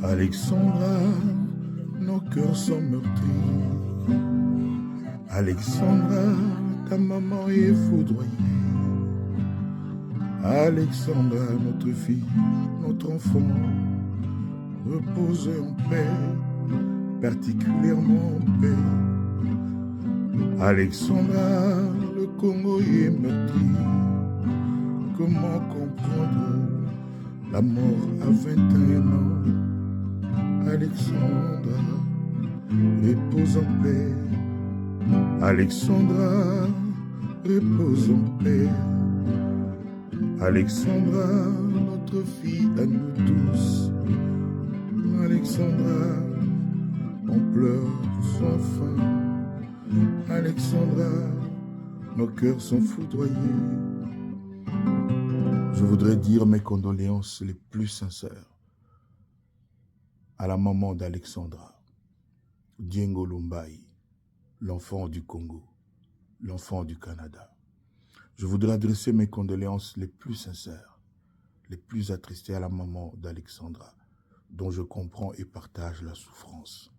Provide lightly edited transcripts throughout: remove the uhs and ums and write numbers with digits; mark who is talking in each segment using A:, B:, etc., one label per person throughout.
A: Alexandra, nos cœurs sont meurtris. Alexandra, ta maman est foudroyée. Alexandra, notre fille, notre enfant, repose en paix, particulièrement en paix. Alexandra, le Congo est meurtri. Comment comprendre la mort à 21 ans? Alexandra, repose en paix. Alexandra, repose en paix. Alexandra, notre fille à nous tous. Alexandra, on pleure sans fin. Alexandra, nos cœurs sont foudroyés. Je voudrais dire mes condoléances les plus sincères à la maman d'Alexandra, Diengo Lumbai, l'enfant du Congo, l'enfant du Canada. Je voudrais adresser mes condoléances les plus sincères, les plus attristées à la maman d'Alexandra, dont je comprends et partage la souffrance.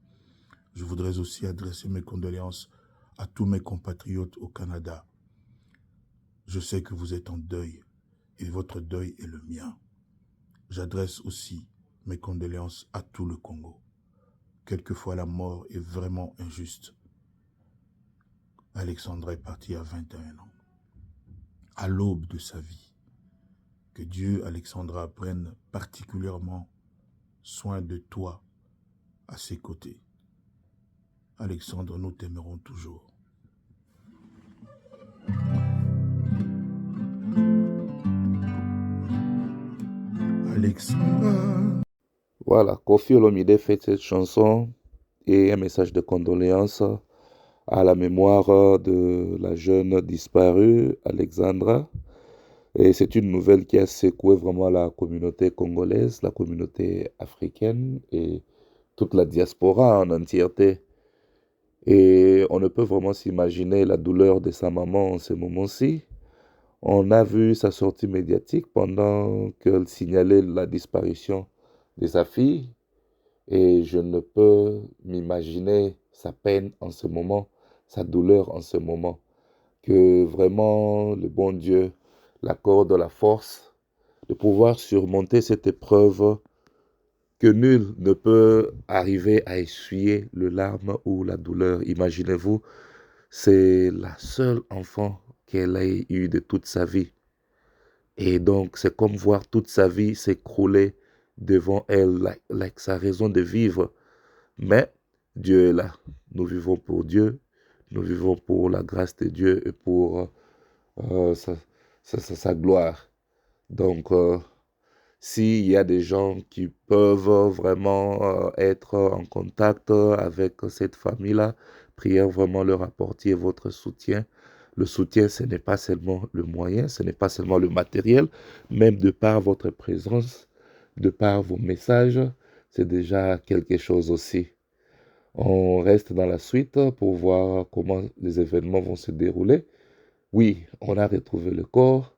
A: Je voudrais aussi adresser mes condoléances à tous mes compatriotes au Canada. Je sais que vous êtes en deuil et votre deuil est le mien. J'adresse aussi mes condoléances à tout le Congo. Quelquefois la mort est vraiment injuste. Alexandra est partie à 21 ans, à l'aube de sa vie. Que Dieu, Alexandra, prenne particulièrement soin de toi à ses côtés. Alexandre, nous t'aimerons toujours. Alexandra.
B: Voilà, Koffi Olomide fait cette chanson et un message de condoléances à la mémoire de la jeune disparue, Alexandra. Et c'est une nouvelle qui a secoué vraiment la communauté congolaise, la communauté africaine et toute la diaspora en entièreté. Et on ne peut vraiment s'imaginer la douleur de sa maman en ce moment-ci. On a vu sa sortie médiatique pendant qu'elle signalait la disparition de sa fille. Et je ne peux m'imaginer sa peine en ce moment, sa douleur en ce moment. Que vraiment le bon Dieu l'accorde la force de pouvoir surmonter cette épreuve que nul ne peut arriver à essuyer le larme ou la douleur. Imaginez-vous, c'est la seule enfant qu'elle a eue de toute sa vie. Et donc, c'est comme voir toute sa vie s'écrouler devant elle, sa raison de vivre. Mais Dieu est là. Nous vivons pour Dieu. Nous vivons pour la grâce de Dieu et pour sa gloire. Donc, s'il y a des gens qui peuvent vraiment être en contact avec cette famille-là, priez vraiment leur apporter votre soutien. Le soutien, ce n'est pas seulement le moyen, ce n'est pas seulement le matériel, même de par votre présence, de par vos messages, c'est déjà quelque chose aussi. On reste dans la suite pour voir comment les événements vont se dérouler. Oui, on a retrouvé le corps,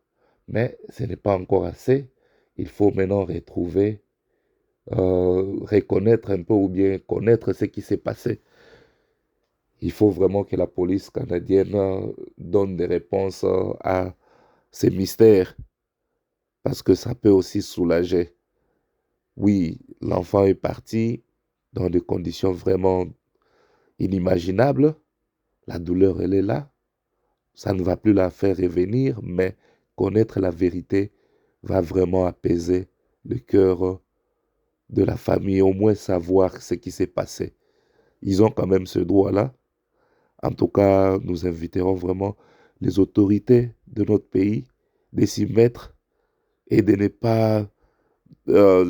B: mais ce n'est pas encore assez. Il faut maintenant retrouver, reconnaître un peu ou bien connaître ce qui s'est passé. Il faut vraiment que la police canadienne donne des réponses à ces mystères, parce que ça peut aussi soulager. Oui, l'enfant est parti dans des conditions vraiment inimaginables. La douleur, elle est là. Ça ne va plus la faire revenir, mais connaître la vérité va vraiment apaiser le cœur de la famille, au moins savoir ce qui s'est passé. Ils ont quand même ce droit-là. En tout cas, nous inviterons vraiment les autorités de notre pays de s'y mettre et de ne pas... je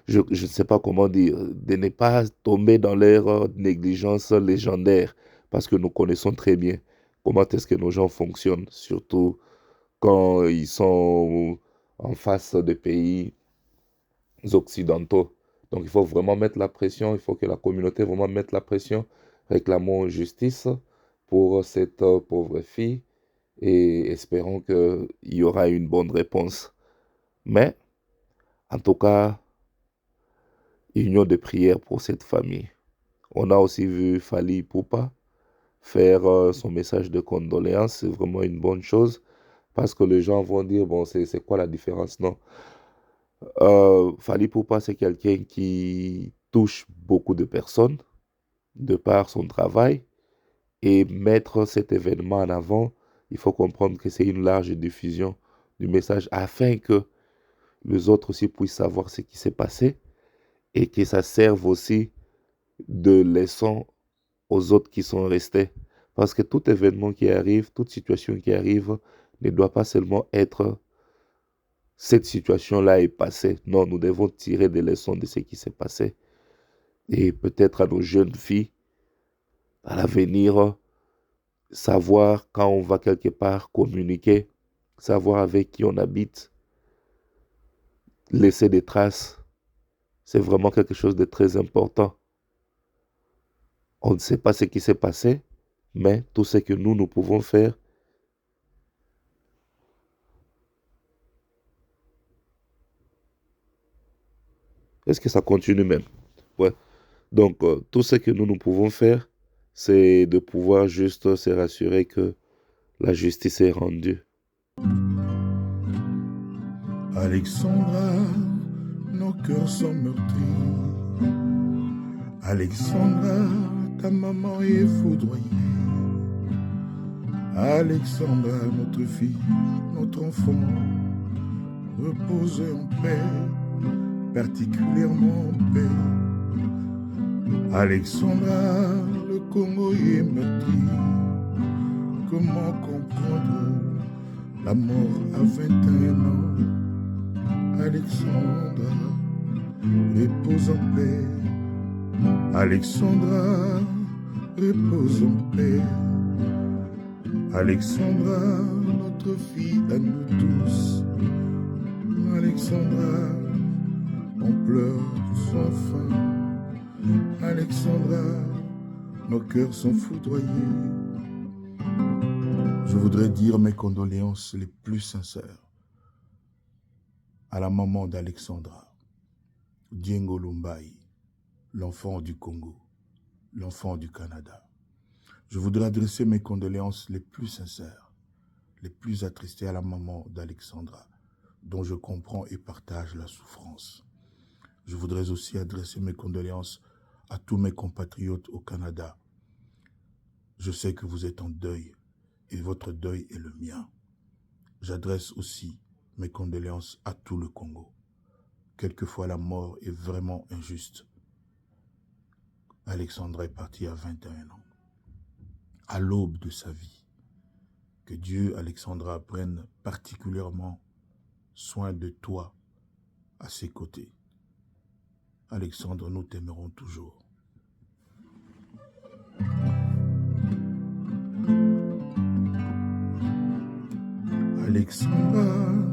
B: ne sais pas comment dire, de ne pas tomber dans leur négligence légendaire, parce que nous connaissons très bien comment est-ce que nos gens fonctionnent, surtout quand ils sont en face des pays occidentaux. Donc il faut vraiment mettre la pression, il faut que la communauté vraiment mette la pression, réclamons justice pour cette pauvre fille et espérons qu'il y aura une bonne réponse. Mais En tout cas, union de prière pour cette famille. On a aussi vu Fally Ipupa faire son message de condoléances. C'est vraiment une bonne chose parce que les gens vont dire, bon, c'est quoi la différence? Non. Fally Ipupa, c'est quelqu'un qui touche beaucoup de personnes de par son travail. Et mettre cet événement en avant, il faut comprendre que c'est une large diffusion du message afin que les autres aussi puissent savoir ce qui s'est passé et que ça serve aussi de leçon aux autres qui sont restés. Parce que tout événement qui arrive, toute situation qui arrive, ne doit pas seulement être cette situation-là est passée. Non, nous devons tirer des leçons de ce qui s'est passé. Et peut-être à nos jeunes filles, à l'avenir, savoir quand on va quelque part communiquer, savoir avec qui on habite, laisser des traces, c'est vraiment quelque chose de très important. On ne sait pas ce qui s'est passé, mais tout ce que nous pouvons faire, est-ce que ça continue même? Ouais. Donc, tout ce que nous pouvons faire, c'est de pouvoir juste se rassurer que la justice est rendue.
A: Alexandra, nos cœurs sont meurtris. Alexandra, ta maman est foudroyée. Alexandra, notre fille, notre enfant, repose en paix, particulièrement en paix. Alexandra, le Congo est meurtri. Comment comprendre la mort à 21 ans? Alexandra, repose en paix. Alexandra, repose en paix. Alexandra, notre fille à nous tous. Alexandra, on pleure sans fin. Alexandra, nos cœurs sont foudroyés. Je voudrais dire mes condoléances les plus sincères à la maman d'Alexandra, Diengo Lumbai, l'enfant du Congo, l'enfant du Canada. Je voudrais adresser mes condoléances les plus sincères, les plus attristées à la maman d'Alexandra, dont je comprends et partage la souffrance. Je voudrais aussi adresser mes condoléances à tous mes compatriotes au Canada. Je sais que vous êtes en deuil et votre deuil est le mien. J'adresse aussi mes condoléances à tout le Congo. Quelquefois la mort est vraiment injuste. Alexandra est partie à 21 ans, à l'aube de sa vie. Que Dieu, Alexandra, prenne particulièrement soin de toi à ses côtés. Alexandre, nous t'aimerons toujours. Alexandra.